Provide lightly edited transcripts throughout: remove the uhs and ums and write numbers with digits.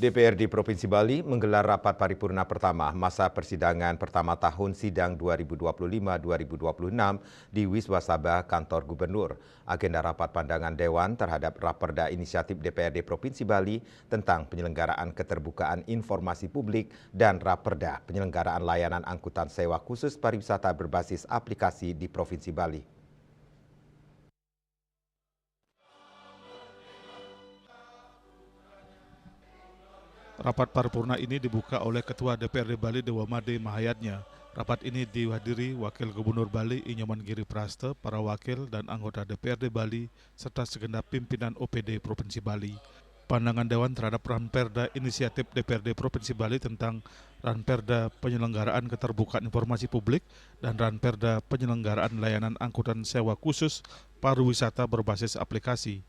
DPRD Provinsi Bali menggelar rapat paripurna pertama masa persidangan pertama tahun sidang 2025-2026 di Wiswa Sabah Kantor Gubernur. Agenda rapat pandangan Dewan terhadap Raperda Inisiatif DPRD Provinsi Bali tentang penyelenggaraan keterbukaan informasi publik dan Raperda penyelenggaraan layanan angkutan sewa khusus pariwisata berbasis aplikasi di Provinsi Bali. Rapat paripurna ini dibuka oleh Ketua DPRD Bali Dewa Made Mahayatnya. Rapat ini dihadiri Wakil Gubernur Bali Inyoman Giri Praste, para wakil dan anggota DPRD Bali, serta segenap pimpinan OPD Provinsi Bali. Pandangan Dewan terhadap Ranperda Inisiatif DPRD Provinsi Bali tentang Ranperda Penyelenggaraan Keterbukaan Informasi Publik dan Ranperda Penyelenggaraan Layanan Angkutan Sewa Khusus Pariwisata Berbasis Aplikasi.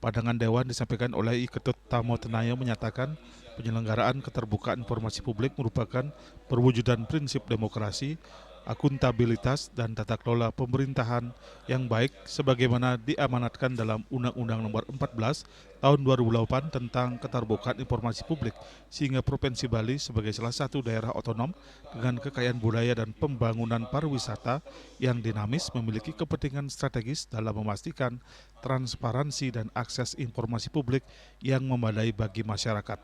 Pandangan Dewan disampaikan oleh Ketut Tamo Tenayo menyatakan penyelenggaraan keterbukaan informasi publik merupakan perwujudan prinsip demokrasi, akuntabilitas, dan tata kelola pemerintahan yang baik sebagaimana diamanatkan dalam Undang-Undang Nomor 14 Tahun 2008 tentang keterbukaan informasi publik, sehingga Provinsi Bali sebagai salah satu daerah otonom dengan kekayaan budaya dan pembangunan pariwisata yang dinamis memiliki kepentingan strategis dalam memastikan transparansi dan akses informasi publik yang memadai bagi masyarakat.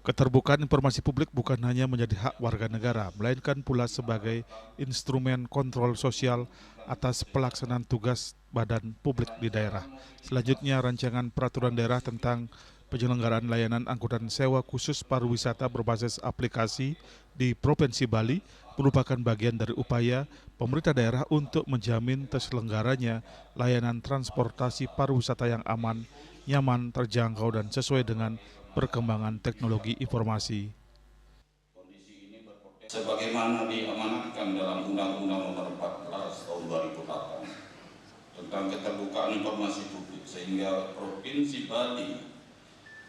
Keterbukaan informasi publik bukan hanya menjadi hak warga negara, melainkan pula sebagai instrumen kontrol sosial atas pelaksanaan tugas badan publik di daerah. Selanjutnya, rancangan peraturan daerah tentang penyelenggaraan layanan angkutan sewa khusus pariwisata berbasis aplikasi di Provinsi Bali merupakan bagian dari upaya pemerintah daerah untuk menjamin terselenggaranya layanan transportasi pariwisata yang aman, nyaman, terjangkau, dan sesuai dengan perkembangan teknologi informasi. Sebagaimana diamanatkan dalam Undang-Undang Nomor 14 Tahun 2008 tentang keterbukaan informasi publik, sehingga Provinsi Bali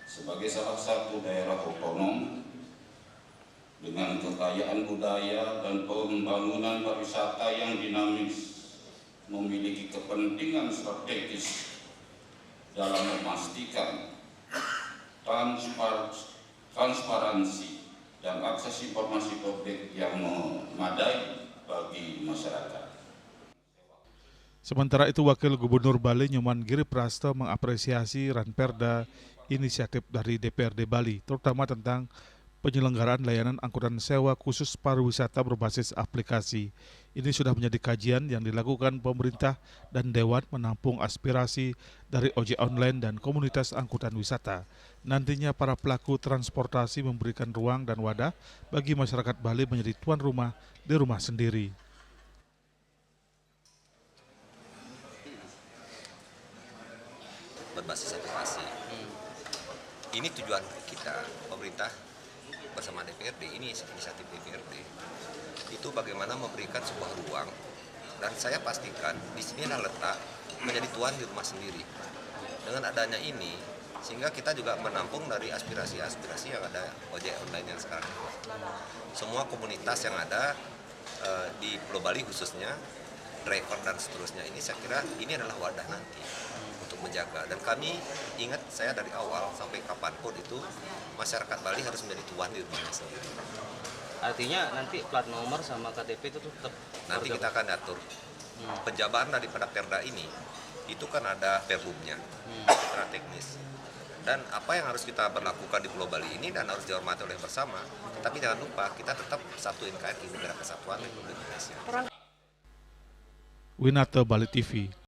sebagai salah satu daerah otonom dengan kekayaan budaya dan pembangunan pariwisata yang dinamis memiliki kepentingan strategis dalam memastikan transparansi dan akses informasi publik yang memadai bagi masyarakat. Sementara itu, Wakil Gubernur Bali Nyoman Giri Praste mengapresiasi Ranperda Inisiatif dari DPRD Bali, terutama tentang penyelenggaraan layanan angkutan sewa khusus pariwisata berbasis aplikasi. Ini sudah menjadi kajian yang dilakukan pemerintah dan Dewan menampung aspirasi dari ojek online dan komunitas angkutan wisata. Nantinya para pelaku transportasi memberikan ruang dan wadah bagi masyarakat Bali menjadi tuan rumah di rumah sendiri. Berbasis aplikasi. Ini tujuan kita, pemerintah bersama DPRD, ini inisiatif DPRD. Itu bagaimana memberikan sebuah ruang, dan saya pastikan di sini adalah letak menjadi tuan di rumah sendiri. Dengan adanya ini, sehingga kita juga menampung dari aspirasi-aspirasi yang ada ojek online yang sekarang. Semua komunitas yang ada di Pulau Bali khususnya, driver dan seterusnya, ini saya kira ini adalah wadah nanti untuk menjaga. Dan kami ingat, saya dari awal sampai kapanpun itu masyarakat Bali harus menjadi tuan di rumahnya sendiri. Artinya nanti plat nomor sama KTP itu tetap nanti kita akan atur penjabaran daripada perda ini. Itu kan ada perbumnya secara teknis, dan apa yang harus kita berlakukan di Pulau Bali ini dan harus dihormati oleh bersama. Tapi jangan lupa kita tetap satu NKRI, Negara Kesatuan Republik Indonesia. Winata Bali TV.